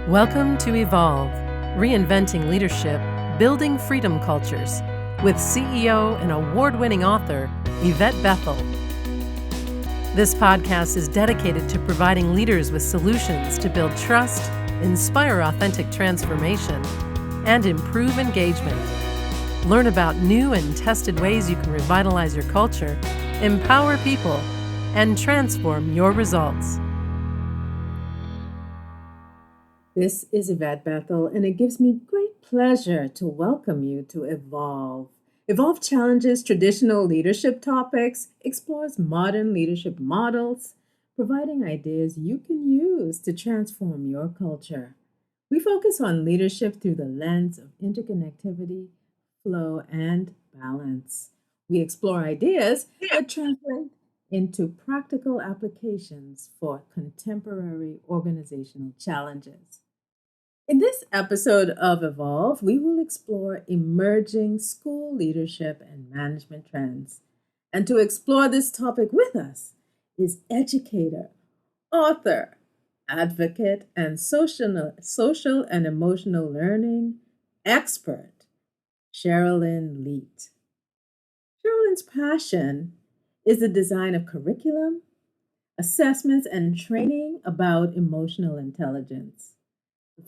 Welcome to Evolve, Reinventing Leadership, Building Freedom Cultures, with CEO and award-winning author, Yvette Bethel. This podcast is dedicated to providing leaders with solutions to build trust, inspire authentic transformation, and improve engagement. Learn about new and tested ways you can revitalize your culture, empower people, and transform your results. This is Yvette Bethel, and it gives me great pleasure to welcome you to Evolve. Evolve challenges traditional leadership topics, explores modern leadership models, providing ideas you can use to transform your culture. We focus on leadership through the lens of interconnectivity, flow, and balance. We explore ideas that translate into practical applications for contemporary organizational challenges. In this episode of Evolve, we will explore emerging school leadership and management trends. And to explore this topic with us is educator, author, advocate, and social and emotional learning expert, Cherilyn Leet. Cherilyn's passion is the design of curriculum, assessments, and training about emotional intelligence.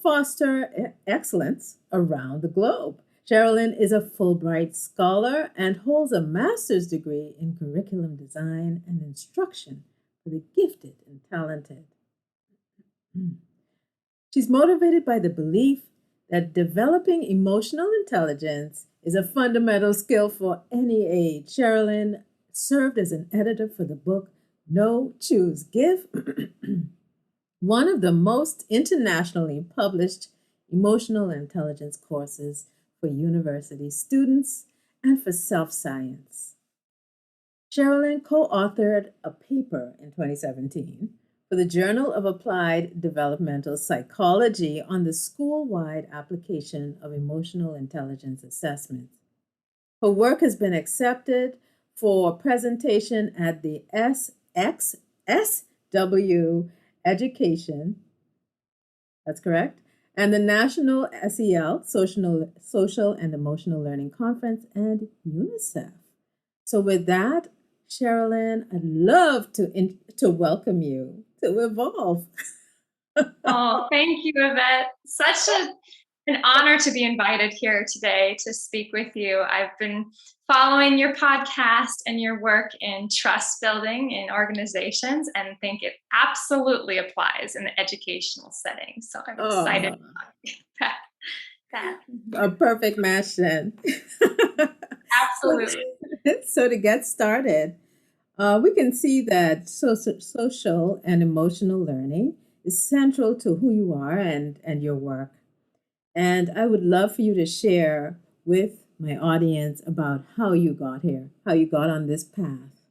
Foster excellence around the globe. Cherilyn is a Fulbright scholar and holds a master's degree in curriculum design and instruction for the gifted and talented. She's motivated by the belief that developing emotional intelligence is a fundamental skill for any age. Cherilyn served as an editor for the book Know, Choose, Give, one of the most internationally published emotional intelligence courses for university students and for self-science. Cherilyn co-authored a paper in 2017 for the Journal of Applied Developmental Psychology on the school-wide application of emotional intelligence assessments. Her work has been accepted for presentation at the SW Education, that's correct, and the National SEL, Social and Emotional Learning Conference, and UNICEF. So with that, Cherilyn, I'd love to welcome you to Evolve. Oh, thank you, Yvette. Such an honor to be invited here today to speak with you. I've been following your podcast and your work in trust building in organizations and think it absolutely applies in the educational setting. So I'm excited about that. A perfect match then. Absolutely. So to get started, we can see that social and emotional learning is central to who you are and your work. And I would love for you to share with my audience about how you got here, how you got on this path.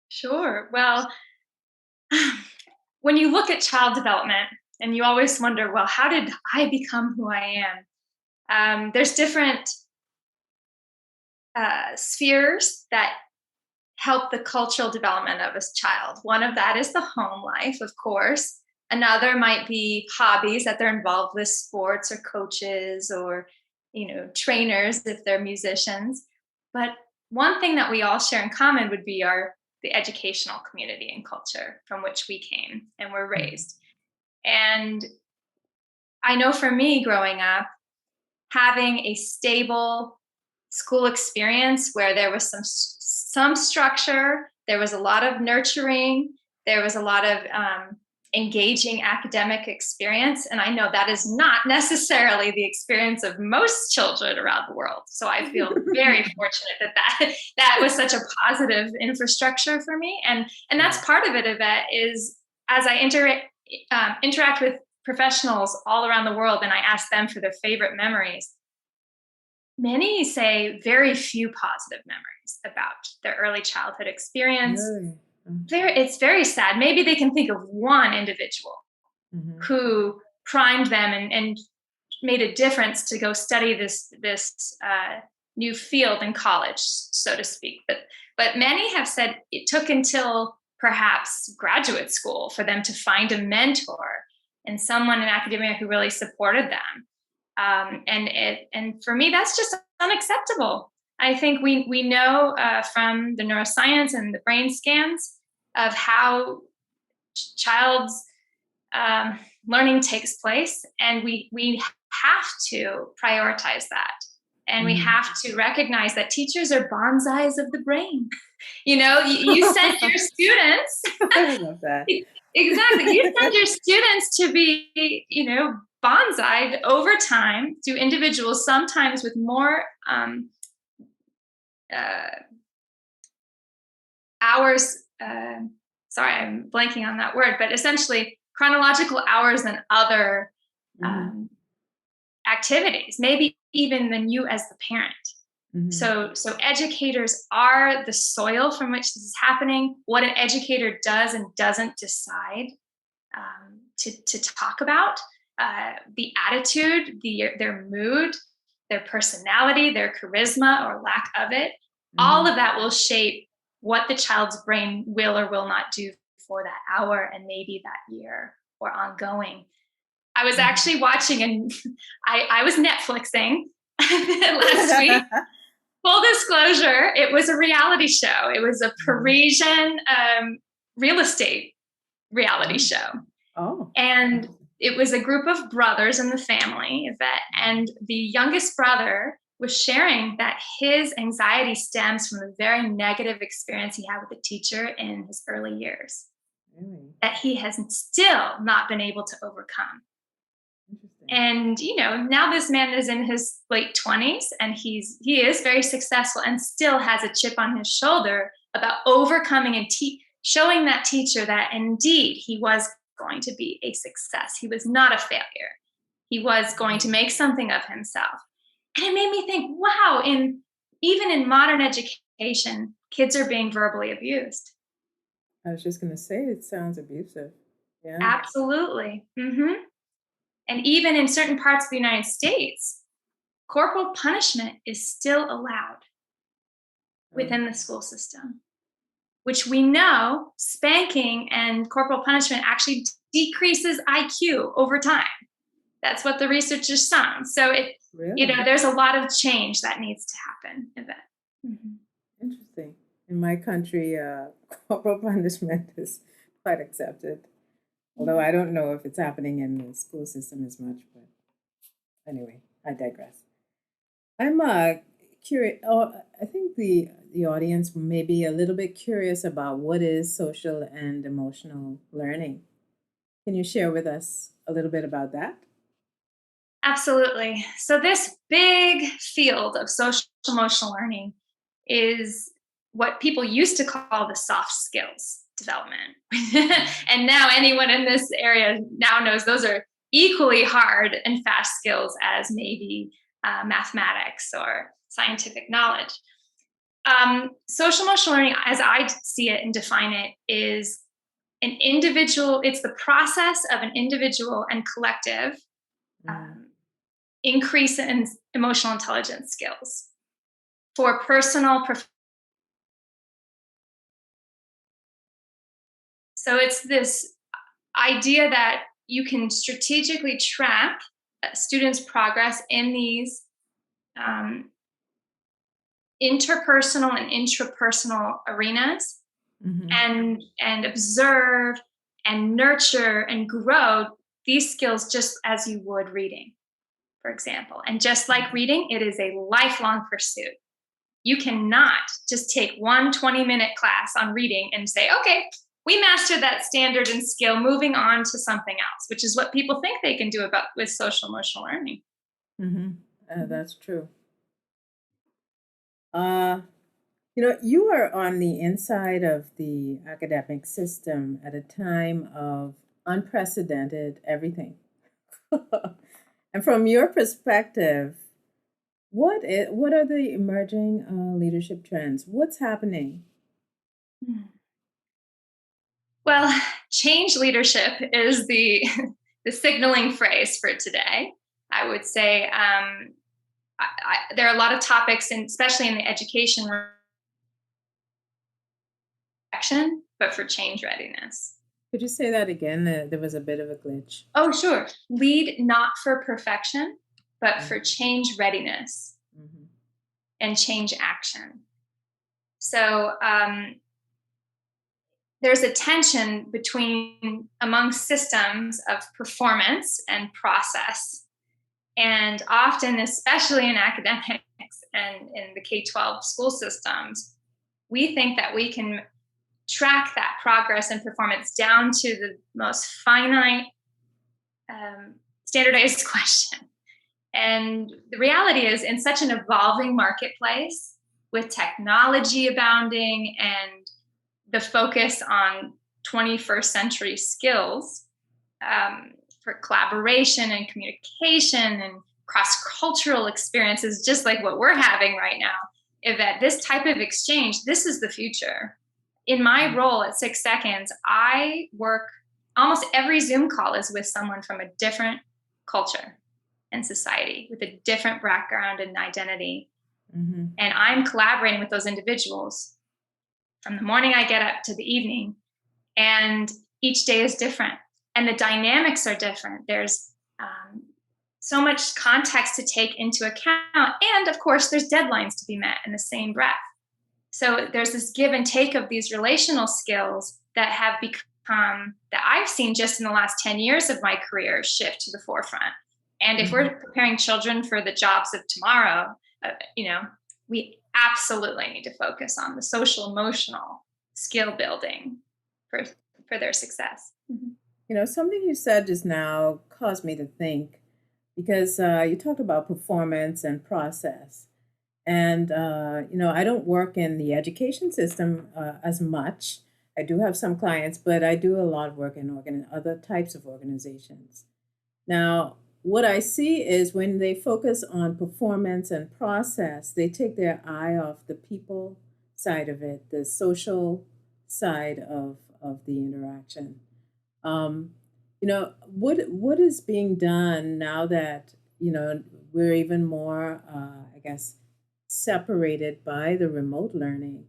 Sure. Well, when you look at child development, and you always wonder, well, how did I become who I am? There's different spheres that help the cultural development of a child. One of that is the home life, of course. Another might be hobbies that they're involved with, sports or coaches or, trainers if they're musicians. But one thing that we all share in common would be the educational community and culture from which we came and were raised. And I know for me growing up, having a stable school experience where there was some structure, there was a lot of nurturing, there was a lot of engaging academic experience. And I know that is not necessarily the experience of most children around the world. So I feel very fortunate that was such a positive infrastructure for me. And that's part of it, Yvette, is as I interact with professionals all around the world and I ask them for their favorite memories, many say very few positive memories about their early childhood experience. Really? It's very sad. Maybe they can think of one individual who primed them and made a difference to go study this new field in college, so to speak. But many have said it took until perhaps graduate school for them to find a mentor and someone in academia who really supported them. And for me, that's just unacceptable. I think we know from the neuroscience and the brain scans of how child's learning takes place, and we have to prioritize that. And we have to recognize that teachers are bonsais of the brain. You send your students. I love that. Exactly. You send your students to be, bonsai over time to individuals, sometimes with more hours. Sorry, I'm blanking on that word, but essentially chronological hours than other activities, maybe even than you as the parent. So educators are the soil from which this is happening. What an educator does and doesn't decide to talk about, the attitude, their mood, their personality, their charisma or lack of it, all of that will shape what the child's brain will or will not do for that hour and maybe that year or ongoing. I was actually watching, and I was Netflixing last week. Full disclosure, it was a reality show. It was a Parisian real estate reality show. Oh. And it was a group of brothers in the family, and the youngest brother was sharing that his anxiety stems from a very negative experience he had with a teacher in his early years that he has still not been able to overcome. And now this man is in his late 20s, and he is very successful and still has a chip on his shoulder about overcoming and showing that teacher that indeed he was going to be a success. He was not a failure. He was going to make something of himself. And it made me think, wow, even in modern education, kids are being verbally abused. I was just going to say, it sounds abusive. Yeah. Absolutely. And even in certain parts of the United States, corporal punishment is still allowed within the school system, which we know spanking and corporal punishment actually decreases IQ over time. That's what the researchers found. So there's a lot of change that needs to happen in that. Interesting. In my country, corporal punishment is quite accepted. Although I don't know if it's happening in the school system as much, but anyway, I digress. I'm curious. I think the audience may be a little bit curious about what is social and emotional learning. Can you share with us a little bit about that? Absolutely. So this big field of social emotional learning is what people used to call the soft skills development. And now anyone in this area now knows those are equally hard and fast skills as maybe mathematics or scientific knowledge. Social emotional learning, as I see it and define it, is it's the process of an individual and collective increase in emotional intelligence skills for personal. So it's this idea that you can strategically track students' progress in these interpersonal and intrapersonal arenas, and observe and nurture and grow these skills just as you would reading, for example. And just like reading, it is a lifelong pursuit. You cannot just take one 20-minute class on reading and say, okay, we mastered that standard and skill, moving on to something else, which is what people think they can do with social emotional learning. That's true. You are on the inside of the academic system at a time of unprecedented everything. And from your perspective, what are the emerging leadership trends? What's happening? Well, change leadership is the signaling phrase for today. I would say there are a lot of topics, especially in the education section, but for change readiness. Could you say that again? There was a bit of a glitch. Oh, sure. Lead not for perfection, but Mm, for change readiness mhm, and change action. So there's a tension between among systems of performance and process. And often, especially in academics and in the K 12 school systems, we think that we can track that progress and performance down to the most finite standardized question. And the reality is, in such an evolving marketplace with technology abounding and the focus on 21st century skills for collaboration and communication and cross cultural experiences, just like what we're having right now, if at this type of exchange, this is the future. In my mm, role at 6 Seconds, I work almost every Zoom call is with someone from a different culture and society with a different background and identity. mhm, And I'm collaborating with those individuals from the morning I get up to the evening, and each day is different and the dynamics are different. There's um, so much context to take into account, and of course there's deadlines to be met in the same breath. So there's this give and take of these relational skills that have become, that I've seen just in the last 10 years of my career, shift to the forefront. And if mhm. we're preparing children for the jobs of tomorrow, you know, we absolutely need to focus on the social emotional skill building for for their success. Mhm. Something you said just now caused me to think because you talked about performance and process. And, I don't work in the education system as much. I do have some clients, but I do a lot of work in other types of organizations. Now, what I see is when they focus on performance and process, they take their eye off the people side of it, the social side of the interaction. Um, what is being done now that we're even more, I guess, separated by the remote learning?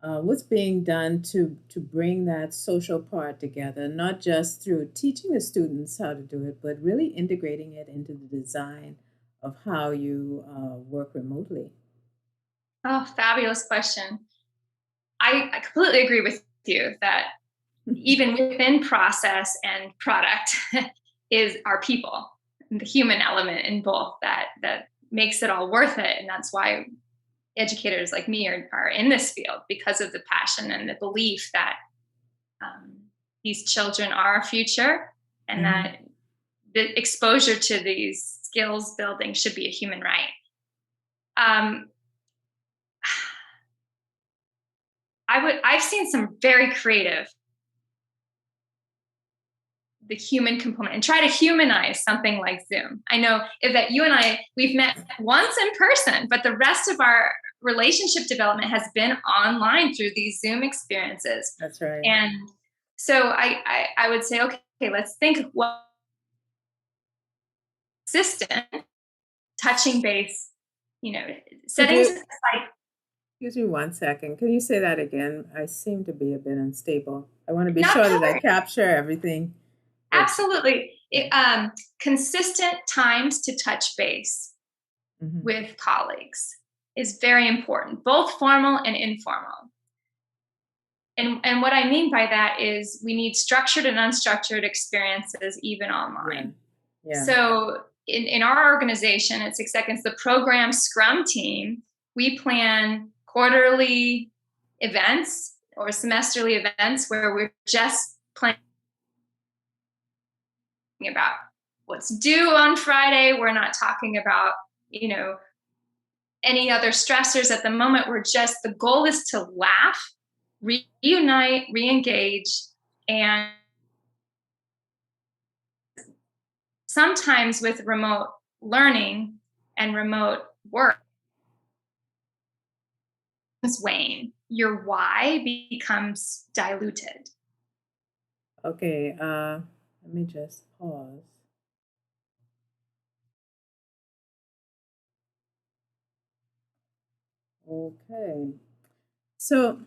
What's being done to bring that social part together, not just through teaching the students how to do it, but really integrating it into the design of how you work remotely? Oh, fabulous question. I completely agree with you that even within process and product is our people, the human element in both that makes it all worth it. And that's why educators like me are in this field, because of the passion and the belief that um, these children are our future, and Hmm. that the exposure to these skills building should be a human right. um, I've seen some very creative, the human component, and try to humanize something like Zoom. I know that you and we've met once in person, but the rest of our relationship development has been online through these Zoom experiences. That's right. And so I would say, okay, let's think of what assistant touching base, you know, Could setting you aside. excuse me one second? Can you say that again? I seem to be a bit unstable. I want to be Not sure to that I worry. capture everything. That, Absolutely. yeah. Consistent times to touch base Hmm. with colleagues is very important, both formal and informal. And what I mean by that is we need structured and unstructured experiences, even Yeah. online. Yeah. So in our organization at 6 Seconds, the program Scrum team, we plan quarterly events or semesterly events where we're just planning about what's due on Friday. We're not talking about, you know, any other stressors at the moment. We're just, the goal is to laugh, reunite, re-engage, and sometimes with remote learning and remote work wane, your why becomes diluted. Okay. Let me just pause. Okay. So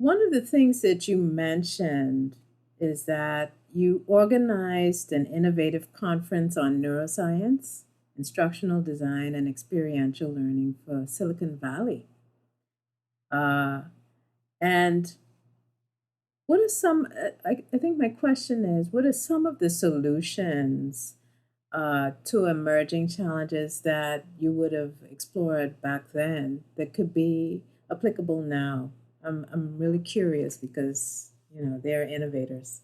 One of the things that you mentioned is that you organized an innovative conference on neuroscience, instructional design, and experiential learning for Silicon Valley. Uh, and what are some, I think my question is, what are some of the solutions to emerging challenges that you would have explored back then that could be applicable now? I'm really curious because, they're innovators.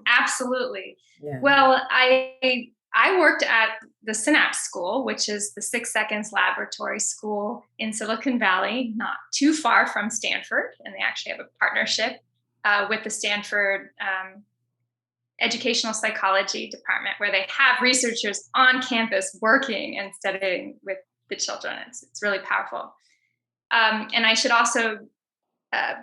Absolutely. Yeah. Well, I worked at the Synapse School, which is the 6 Seconds Laboratory School in Silicon Valley, not too far from Stanford, and they actually have a partnership with the Stanford Educational Psychology Department, where they have researchers on campus working and studying with the children. It's really powerful. And I should also uh,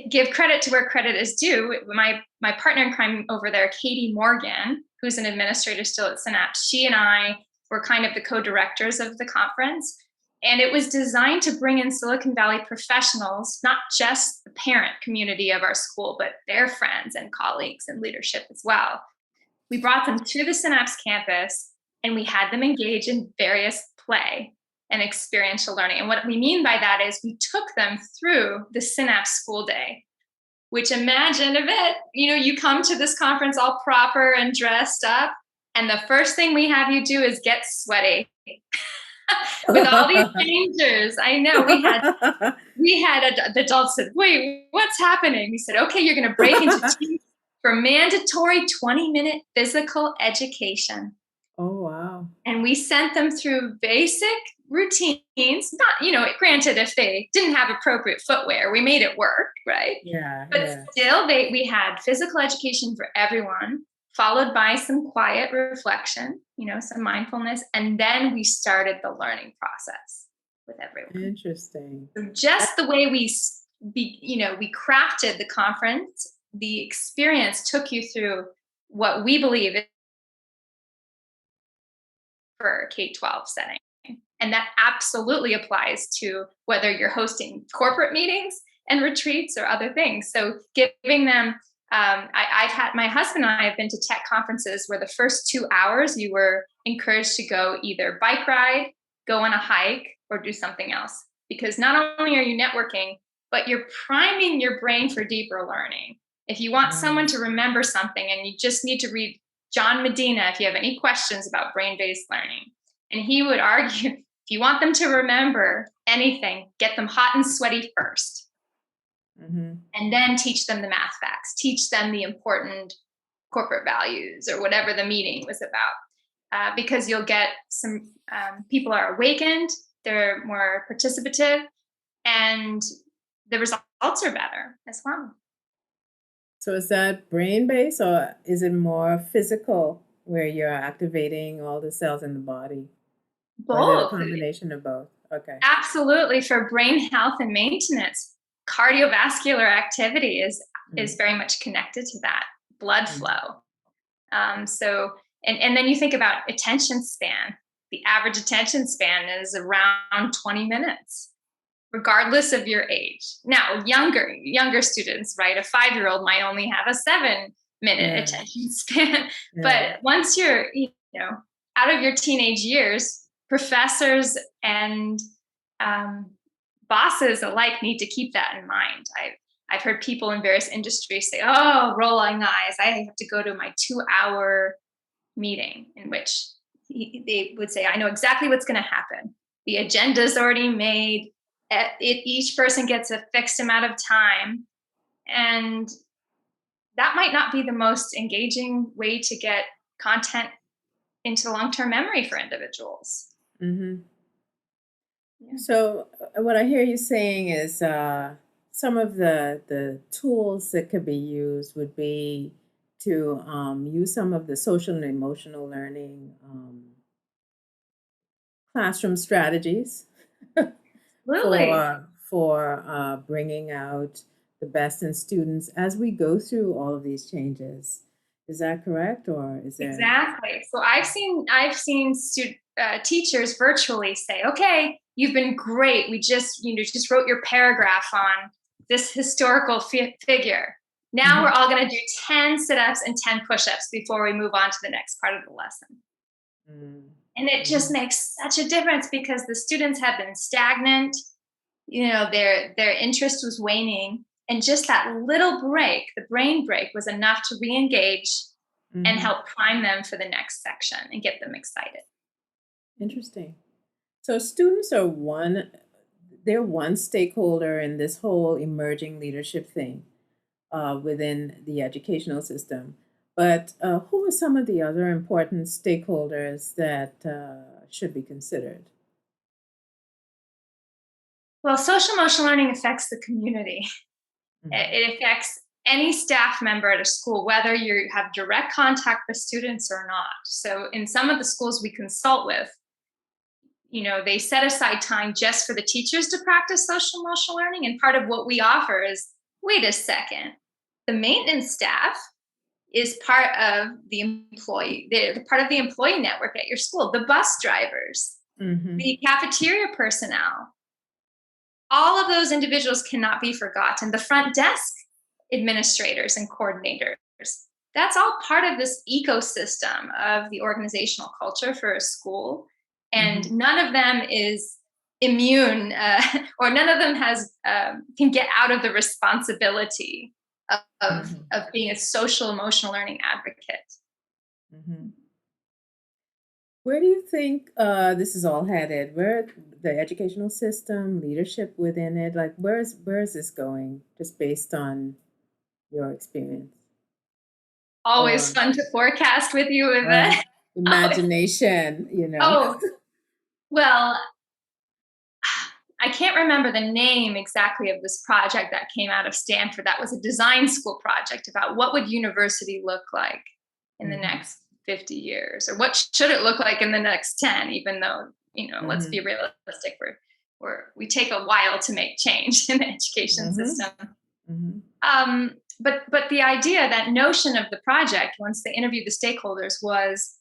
give credit to where credit is due. My partner in crime over there, Katie Morgan, who's an administrator still at Synapse, she and I were kind of the co-directors of the conference. And it was designed to bring in Silicon Valley professionals, not just the parent community of our school, but their friends and colleagues and leadership as well. We brought them to the Synapse campus and we had them engage in various play and experiential learning. And what we mean by that is we took them through the Synapse School Day, which, imagine a bit, you come to this conference all proper and dressed up, and the first thing we have you do is get sweaty with all these strangers. I know the adults said, "Wait, what's happening?" We said, "Okay, you're going to break into teams for mandatory 20-minute physical education." Oh, wow. And we sent them through basic routines, not, granted, if they didn't have appropriate footwear, we made it work, right? Yeah. But Yeah. still, we had physical education for everyone, followed by some quiet reflection, some mindfulness. And then we started the learning process with everyone. Interesting. So just the way we crafted the conference, the experience took you through what we believe for K-12 setting. And that absolutely applies to whether you're hosting corporate meetings and retreats or other things. So giving them, I've had, my husband and I have been to tech conferences where the first 2 hours you were encouraged to go either bike ride, go on a hike, or do something else. Because not only are you networking, but you're priming your brain for deeper learning. If you want someone to remember something and you just need to read John Medina if you have any questions about brain-based learning. And he would argue, if you want them to remember anything, get them hot and sweaty first. Mm-hmm. And then teach them the math facts, teach them the important corporate values or whatever the meeting was about. Because you'll get some people are awakened, they're more participative, and the results are better as well. So is that brain-based or is it more physical where you're activating all the cells in the body? Or is it a Both. combination of both? Okay. Absolutely. For brain health and maintenance, cardiovascular activity is very much connected to that blood flow. So then you think about attention span. The average attention span is around 20 minutes, regardless of your age. Now, younger students, right? A 5-year-old might only have a 7-minute attention span. Yeah. But once you're, out of your teenage years, professors and bosses alike need to keep that in mind. I've heard people in various industries say, "Oh, rolling eyes, I have to go to my 2-hour meeting," in which they would say, "I know exactly what's going to happen. The agenda's already made. Each person gets a fixed amount of time." And that might not be the most engaging way to get content into long-term memory for individuals. Mm-hmm. Yeah. So what I hear you saying is some of the tools that could be used would be to use some of the social and emotional learning classroom strategies Absolutely. for bringing out the best in students as we go through all of these changes. Is that correct, or is there? Exactly. So I've seen teachers virtually say, "Okay, you've been great. We just wrote your paragraph on this historical figure. Now we're all going to do 10 sit-ups and 10 push-ups before we move on to the next part of the lesson. And it just makes such a difference because the students have been stagnant. Their interest was waning, and just that little break, the brain break, was enough to re-engage and help prime them for the next section and get them excited. Interesting. So students are they're one stakeholder in this whole emerging leadership thing within the educational system. But who are some of the other important stakeholders that should be considered? Well, social emotional learning affects the community. It affects any staff member at a school, whether you have direct contact with students or not. So in some of the schools we consult with, they set aside time just for the teachers to practice social emotional learning. And part of what we offer is, wait a second, the maintenance staff is part of the employee, they're part of the employee network at your school, the bus drivers, the cafeteria personnel. All of those individuals cannot be forgotten. The front desk administrators and coordinators. That's all part of this ecosystem of the organizational culture for a school. And none of them is immune, or none of them can get out of the responsibility of being a social emotional learning advocate. Where do you think this is all headed? Where the educational system, leadership within it, like where is this going? Just based on your experience. Always fun to forecast with you, Yvette. Imagination, Oh, well, I can't remember the name exactly of this project that came out of Stanford. That was a design school project about what would university look like in the next 50 years, or what should it look like in the next 10, even though, let's be realistic, we take a while to make change in the education system. But the idea, that notion of the project, once they interviewed the stakeholders, was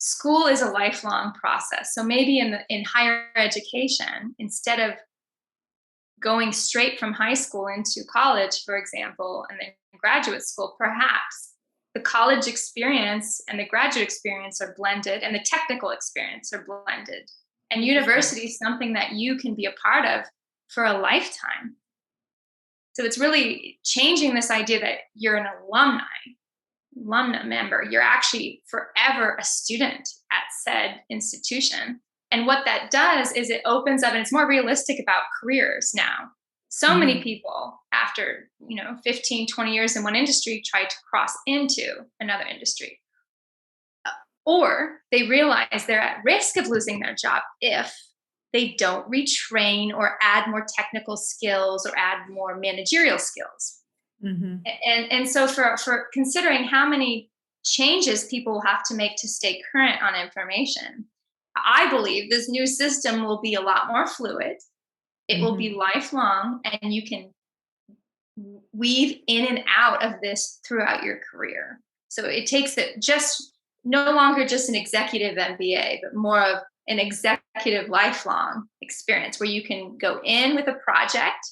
school is a lifelong process. So maybe in higher education, instead of going straight from high school into college, for example, and then graduate school, perhaps the college experience and the graduate experience are blended, and the technical experience are blended. And university is something that you can be a part of for a lifetime. So it's really changing this idea that you're an alumna member. You're actually forever a student at said institution. And what that does is it opens up, and it's more realistic about careers now. So many people, after 15, 20 years in one industry, try to cross into another industry. Or they realize they're at risk of losing their job if they don't retrain or add more technical skills or add more managerial skills. And so for considering how many changes people will have to make to stay current on information, I believe this new system will be a lot more fluid. It will be lifelong, and you can weave in and out of this throughout your career. So it takes it just no longer just an executive MBA, but more of an executive lifelong experience where you can go in with a project,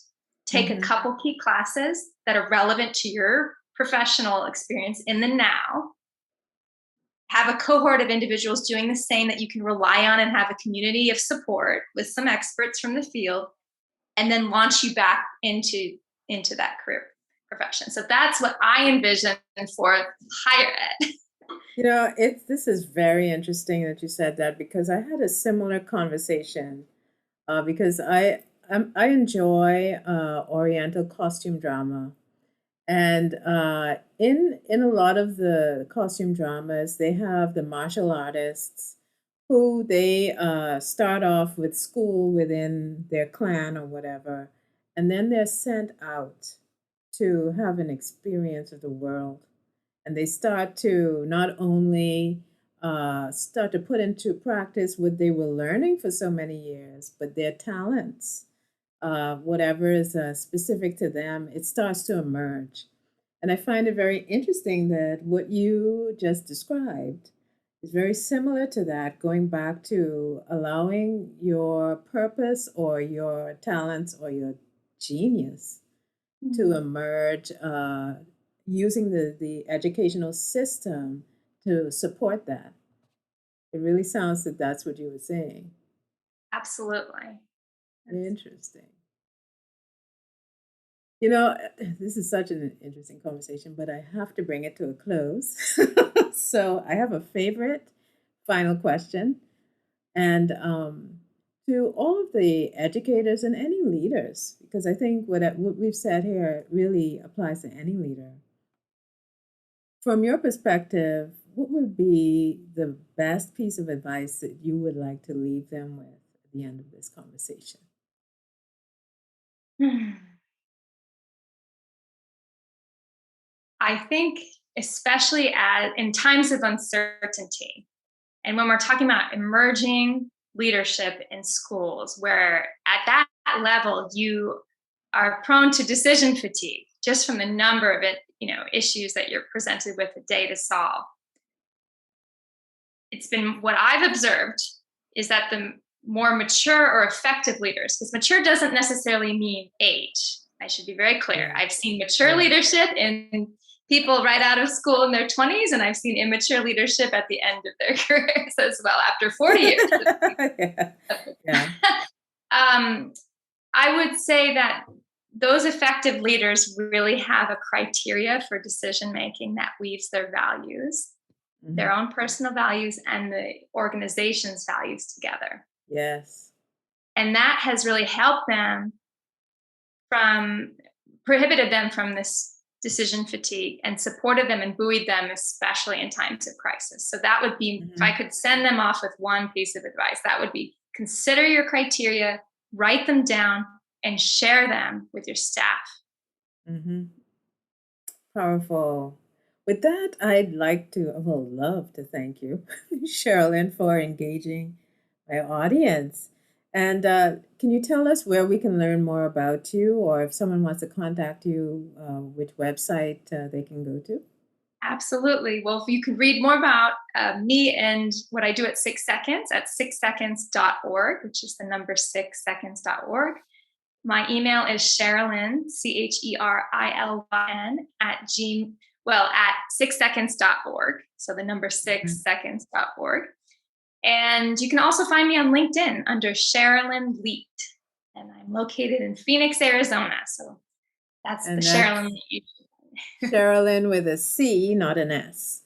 take a couple key classes that are relevant to your professional experience in the now, have a cohort of individuals doing the same that you can rely on, and have a community of support with some experts from the field, and then launch you back into that career profession. So that's what I envision for higher ed. This is very interesting that you said that, because I had a similar conversation because I enjoy Oriental costume drama, and in a lot of the costume dramas, they have the martial artists who they start off with school within their clan or whatever, and then they're sent out to have an experience of the world. And they start to not only start to put into practice what they were learning for so many years, but their talents, whatever is specific to them, it starts to emerge. And I find it very interesting that what you just described is very similar to that, going back to allowing your purpose or your talents or your genius to emerge using the educational system to support that. It really sounds that that's what you were saying. Absolutely. That's- Interesting. You know, this is such an interesting conversation, but I have to bring it to a close. So I have a favorite final question. And to all of the educators and any leaders, because I think what we've said here really applies to any leader. From your perspective, what would be the best piece of advice that you would like to leave them with at the end of this conversation? I think, especially in times of uncertainty, and when we're talking about emerging leadership in schools, where at that level you are prone to decision fatigue just from the number of issues that you're presented with a day to solve. It's been what I've observed is that the more mature or effective leaders, because mature doesn't necessarily mean age. I should be very clear. Yeah. I've seen mature Yeah. leadership in people right out of school in their 20s, and I've seen immature leadership at the end of their careers as well, after 40 years. Yeah. Yeah. I would say that those effective leaders really have a criteria for decision making that weaves their values, their Mhm. own personal values, and the organization's values together. Yes. And that has really helped them from prohibited them from this decision fatigue and supported them and buoyed them, especially in times of crisis. So that would be, if I Mhm. could send them off with one piece of advice, that would be consider your criteria, write them down, and share them with your staff. Mhm. Powerful. With that, love to thank you, Sherilyn, for engaging my audience. And can you tell us where we can learn more about you, or if someone wants to contact you, which website they can go to? Absolutely. Well, if you could read more about me and what I do at 6 Seconds at 6seconds.org, which is the number 6seconds.org. My email is Cherilyn, Cherilyn, at 6seconds.org. So the number Mhm. 6seconds.org. And you can also find me on LinkedIn under Cherilyn Leet. And I'm located in Phoenix, Arizona. So that's the And Cherilyn that's Leet. Sherilyn with a C, not an S.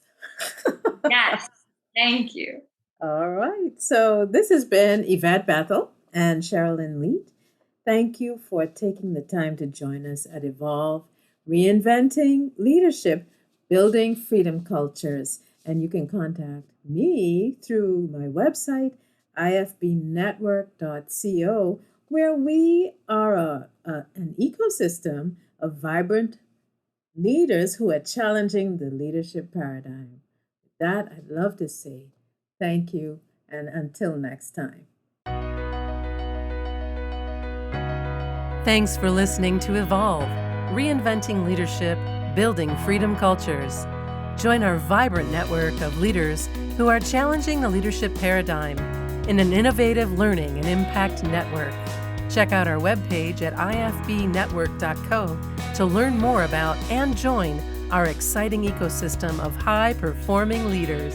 Yes. Thank you. All right. So this has been Yvette Bethel and Sherilyn Leet. Thank you for taking the time to join us at Evolve, Reinventing Leadership, Building Freedom Cultures. And you can contact me through my website, ifbnetwork.co, where we are an ecosystem of vibrant leaders who are challenging the leadership paradigm. With that, I'd love to say thank you, and until next time. Thanks for listening to Evolve, Reinventing Leadership, Building Freedom Cultures. Join our vibrant network of leaders who are challenging the leadership paradigm in an innovative learning and impact network. Check out our webpage at ifbnetwork.co to learn more about and join our exciting ecosystem of high-performing leaders.